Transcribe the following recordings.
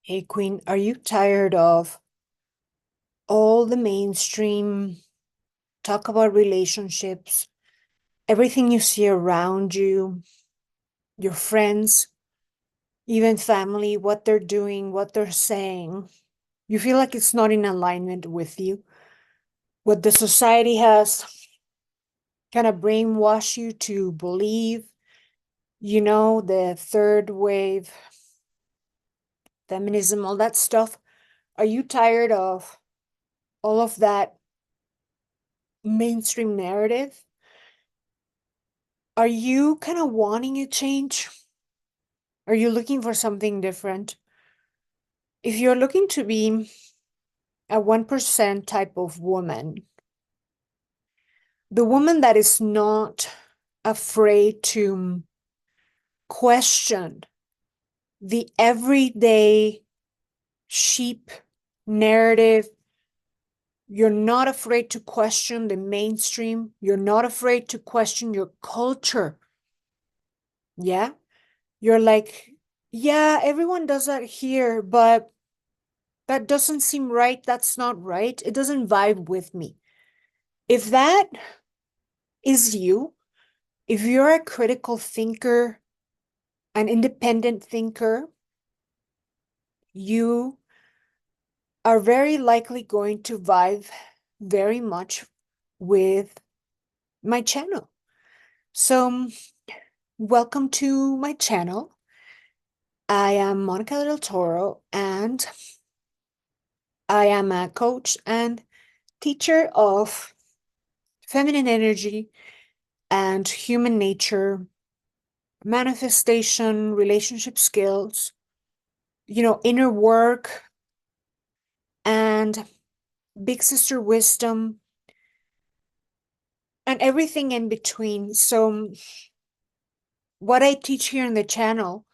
Hey, Queen, are you tired of all the mainstream talk about relationships, everything you see around you, your friends, even family, what they're doing, what they're saying? You feel like it's not in alignment with you. What the society has kind of brainwashed you to believe, the third wave, feminism, all that stuff. Are you tired of all of that mainstream narrative? Are you kind of wanting a change? Are you looking for something different? If you're looking to be a 1% type of woman, the woman that is not afraid to question the everyday sheep narrative, you're not afraid to question the mainstream, you're not afraid to question your culture. Yeah? You're like, yeah, everyone does that here, but that doesn't seem right. That's not right. It doesn't vibe with me. If that is you, if you're a critical thinker, an independent thinker, you are very likely going to vibe very much with my channel. So, welcome to my channel. I am Monica Del Toro, and I am a coach and teacher of feminine energy and human nature, manifestation, relationship skills, inner work, and big sister wisdom, and everything in between. So, what I teach here in the channel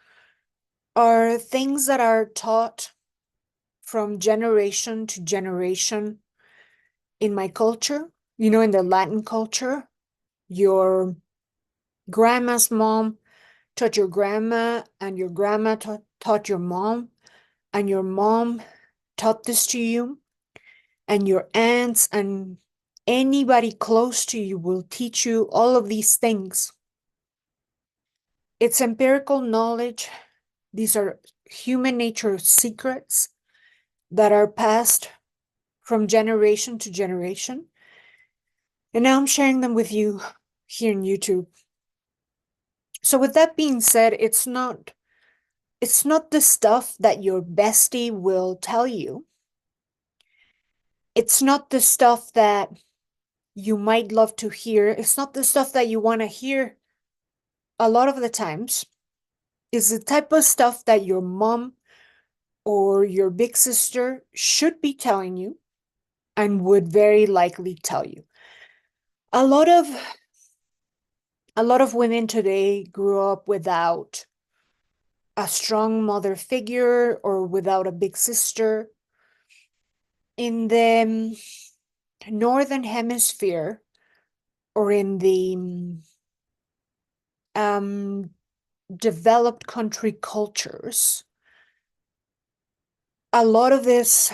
are things that are taught from generation to generation in my culture. In the Latin culture, your grandma's mom taught your grandma, and your grandma taught your mom, and your mom taught this to you, and your aunts and anybody close to you will teach you all of these things. It's empirical knowledge. These are human nature secrets that are passed from generation to generation. And now I'm sharing them with you here in YouTube. So with that being said, it's not the stuff that your bestie will tell you. It's not the stuff that you might love to hear. It's not the stuff that you want to hear a lot of the times. It's the type of stuff that your mom or your big sister should be telling you and would very likely tell you. A lot of women today grew up without a strong mother figure or without a big sister. In the northern hemisphere, or in the developed country cultures, a lot of this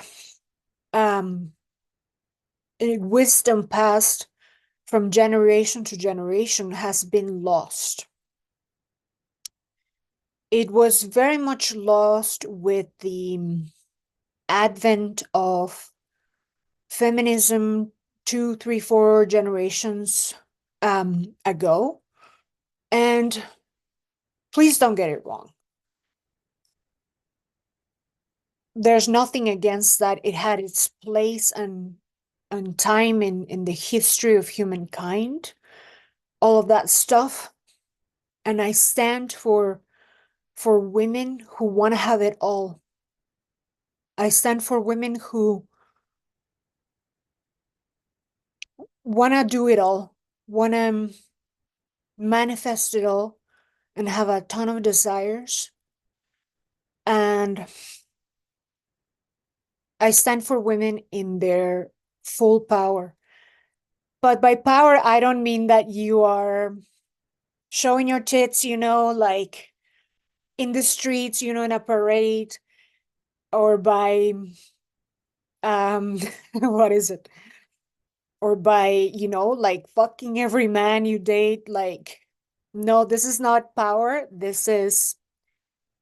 wisdom passed from generation to generation has been lost. It was very much lost with the advent of feminism 2, 3, 4 generations ago. And please don't get it wrong. There's nothing against that. It had its place and time in the history of humankind, all of that stuff. And I stand for women who want to have it all. I stand for women who want to do it all, want to manifest it all, and have a ton of desires. And I stand for women in their full power. But by power, I don't mean that you are showing your tits, like in the streets, in a parade. or by what is it? Or by, like fucking every man you date. Like, no, this is not power. This is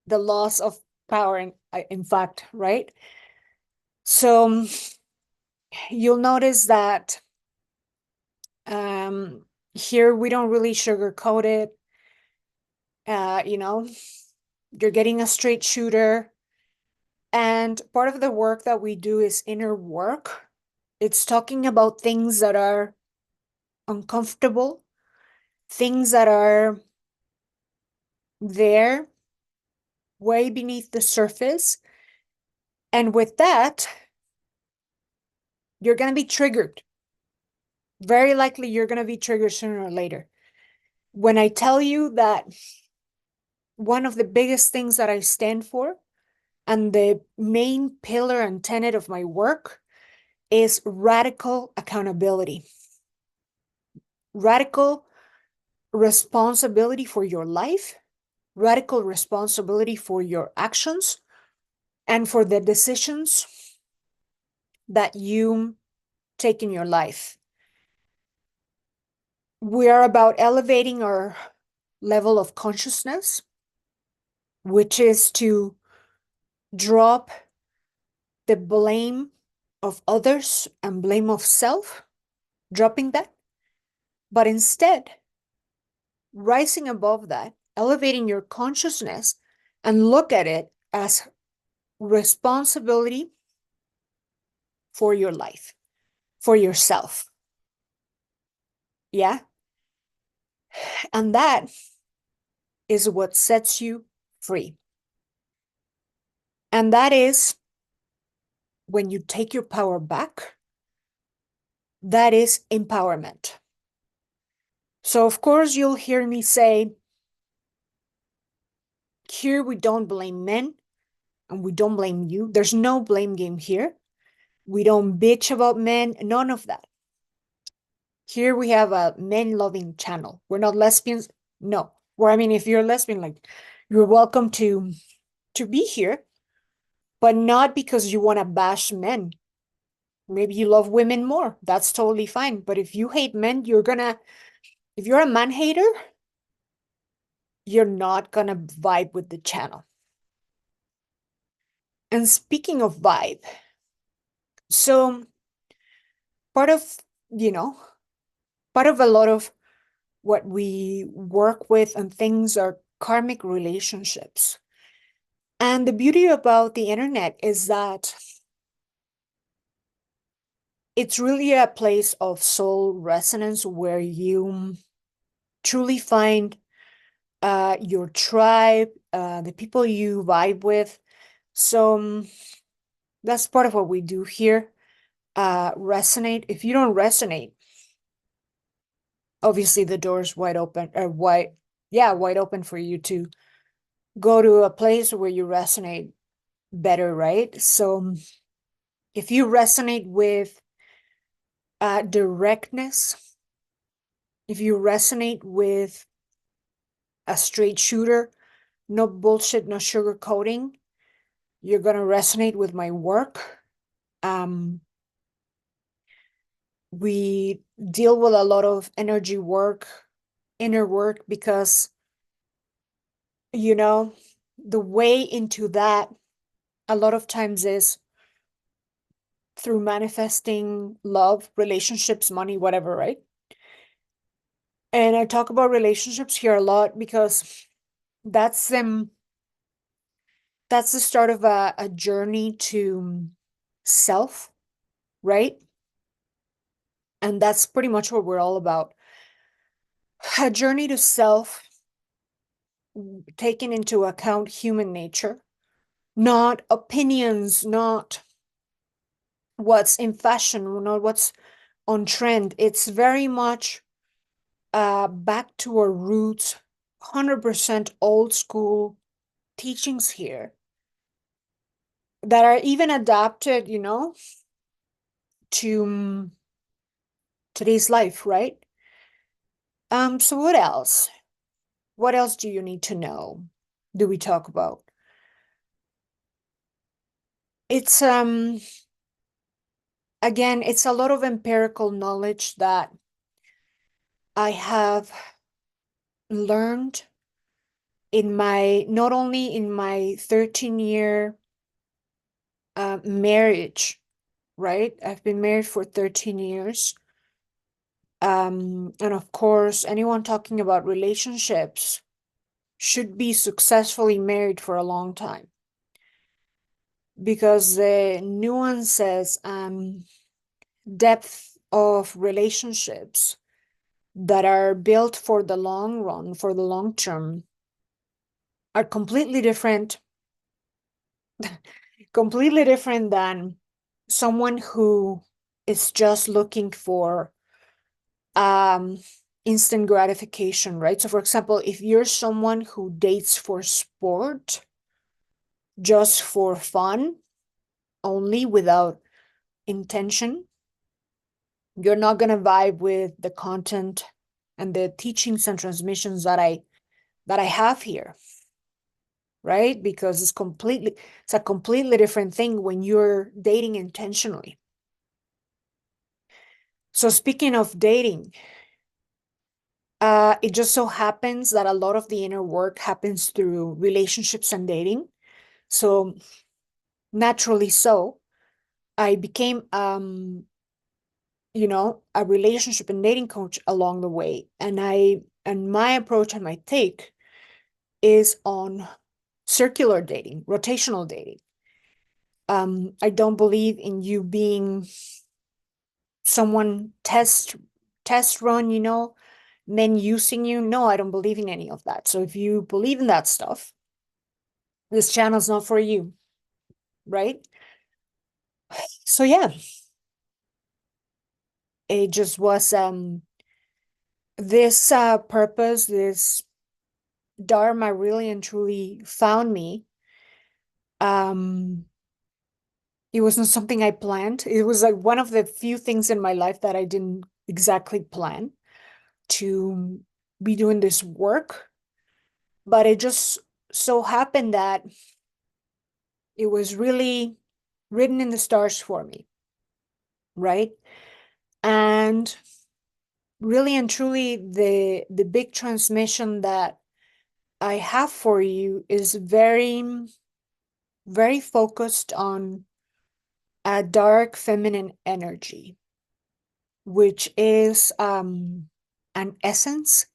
the loss of power, in fact, right? So you'll notice that um, here we don't really sugarcoat it. You know, you're getting a straight shooter. And part of the work that we do is inner work. It's talking about things that are uncomfortable, things that are there way beneath the surface. And with that, you're going to be triggered. Very likely, you're going to be triggered sooner or later. When I tell you that one of the biggest things that I stand for and the main pillar and tenet of my work is radical accountability, radical responsibility for your life, radical responsibility for your actions, and for the decisions that you take in your life. We are about elevating our level of consciousness, which is to drop the blame of others and blame of self, dropping that, but instead rising above that, elevating your consciousness and look at it as responsibility for your life, for yourself. Yeah. And that is what sets you free. And that is when you take your power back, that is empowerment. So, of course, you'll hear me say, here we don't blame men and we don't blame you. There's no blame game here. We don't bitch about men, none of that. Here we have a men-loving channel. We're not lesbians. No. Or I mean, if you're a lesbian, like, you're welcome to be here, but not because you want to bash men. Maybe you love women more. That's totally fine. But if you hate men, if you're a man hater, you're not gonna vibe with the channel. And speaking of vibe, so part of, you know, part of a lot of what we work with and things are karmic relationships. And the beauty about the internet is that it's really a place of soul resonance where you truly find your tribe, the people you vibe with. So that's part of what we do here. Resonate. If you don't resonate, obviously the door's wide open, or wide open for you to go to a place where you resonate better, right? So if you resonate with directness, if you resonate with a straight shooter, no bullshit, no sugarcoating, you're gonna resonate with my work. We deal with a lot of energy work, inner work, because the way into that a lot of times is through manifesting love, relationships, money, whatever, right? And I talk about relationships here a lot because that's that's the start of a journey to self, right? And that's pretty much what we're all about. A journey to self, taking into account human nature, not opinions, not what's in fashion, not what's on trend. It's very much back to our roots, 100% old school teachings here that are even adapted, to today's life, right? So what else? What else do you need to know? Do we talk about? It's again, it's a lot of empirical knowledge that I have learned in my, not only in my 13-year marriage, right? I've been married for 13 years. And of course, anyone talking about relationships should be successfully married for a long time, because the nuances and depth of relationships that are built for the long run, for the long term, are completely different than someone who is just looking for um instant gratification, right? So for example, if you're someone who dates for sport, just for fun only, without intention, you're not going to vibe with the content and the teachings and transmissions that I have here, right? Because it's a completely different thing when you're dating intentionally. So speaking of dating, it just so happens that a lot of the inner work happens through relationships and dating. So naturally so, I became a relationship and dating coach along the way. And my approach and my take is on circular dating, rotational dating. I don't believe in you being someone test run, men using you. No, I don't believe in any of that. So if you believe in that stuff, this channel's not for you, right? So yeah, it just was this purpose, this dharma really and truly found me. It wasn't something I planned. It was like one of the few things in my life that I didn't exactly plan to be doing this work, but it just so happened that it was really written in the stars for me, right? And really and truly, the big transmission that I have for you is very, very focused on a dark feminine energy, which is an essence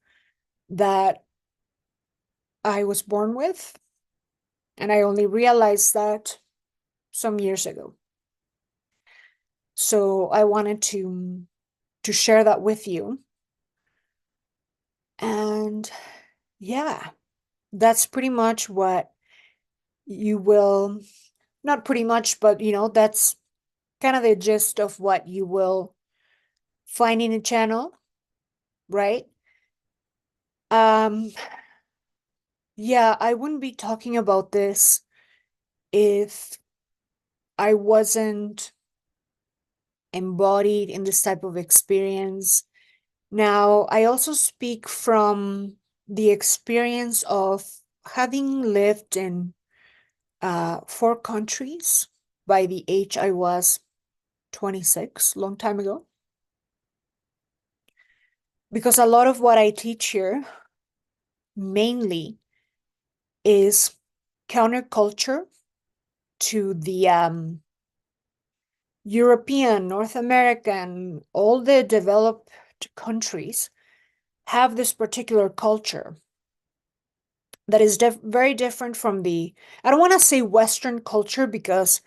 that I was born with, and I only realized that some years ago. So I wanted to share that with you. And yeah, that's pretty much what you will, not pretty much, but that's kind of the gist of what you will find in the channel, right? Um, yeah, I wouldn't be talking about this if I wasn't embodied in this type of experience. Now, I also speak from the experience of having lived in 4 countries by the age I was 26, long time ago. Because a lot of what I teach here mainly is counterculture to the European, North American, all the developed countries have this particular culture that is very different from I don't want to say Western culture, because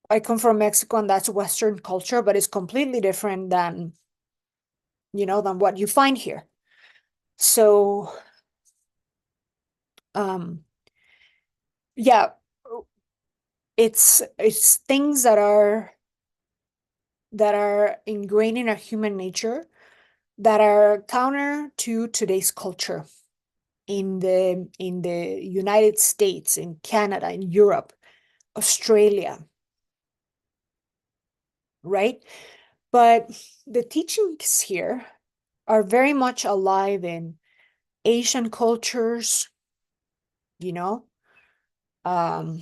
I come from Mexico and that's Western culture, but it's completely different than what you find here. So, yeah, it's things that are ingrained in our human nature that are counter to today's culture in the United States, in Canada, in Europe, Australia, right? But the teachings here are very much alive in Asian cultures, you know, um,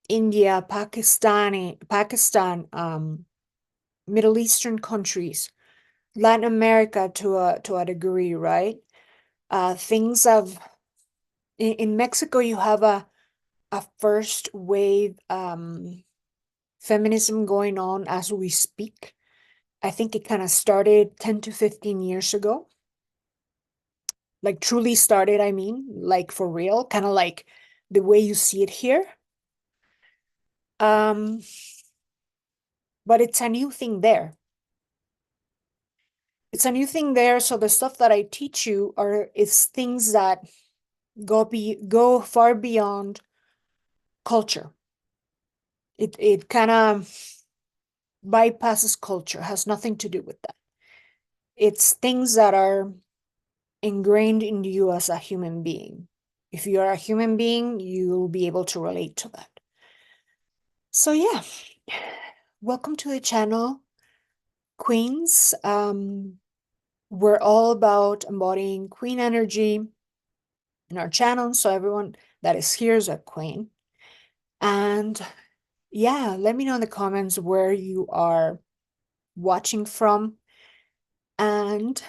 India, Pakistan, Middle Eastern countries, Latin America to a degree, right? Things of in Mexico, you have a first wave feminism going on as we speak. I think it kind of started 10 to 15 years ago. Like truly started, I mean, like for real, kind of like the way you see it here. Um, but it's a new thing there. It's a new thing there. So the stuff that I teach you is things that go far beyond culture. It kind of bypasses culture, has nothing to do with that. It's things that are ingrained in you as a human being. If you are a human being, you'll be able to relate to that. So yeah, welcome to the channel, Queens. We're all about embodying queen energy in our channel. So everyone that is here is a queen. And yeah, let me know in the comments where you are watching from and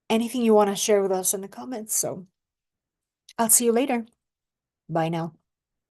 anything you want to share with us in the comments. So I'll see you later. Bye now.